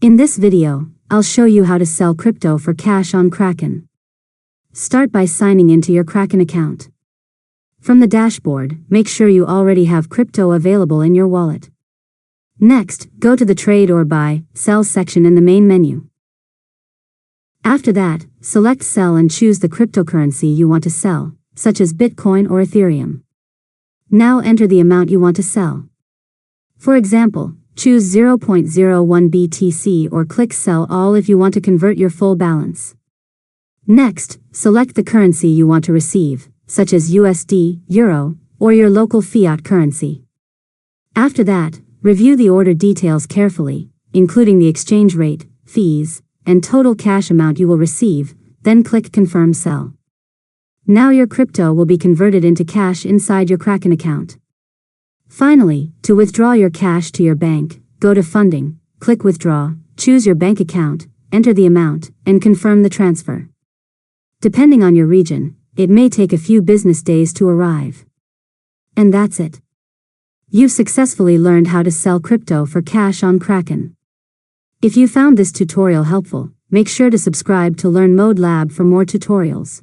In this video, I'll show you how to sell crypto for cash on Kraken. Start by signing into your Kraken account. From the dashboard, make sure you already have crypto available in your wallet. Next, go to the Trade or Buy, Sell section in the main menu. After that, select Sell and choose the cryptocurrency you want to sell, such as Bitcoin or Ethereum. Now enter the amount you want to sell. For example, choose 0.01 BTC or click Sell All if you want to convert your full balance. Next, select the currency you want to receive, such as USD, Euro, or your local fiat currency. After that, review the order details carefully, including the exchange rate, fees, and total cash amount you will receive, then click Confirm Sell. Now your crypto will be converted into cash inside your Kraken account. Finally, to withdraw your cash to your bank, go to Funding, click Withdraw, choose your bank account, enter the amount, and confirm the transfer. Depending on your region, it may take a few business days to arrive. And that's it. You've successfully learned how to sell crypto for cash on Kraken. If you found this tutorial helpful, make sure to subscribe to Learn Mode Lab for more tutorials.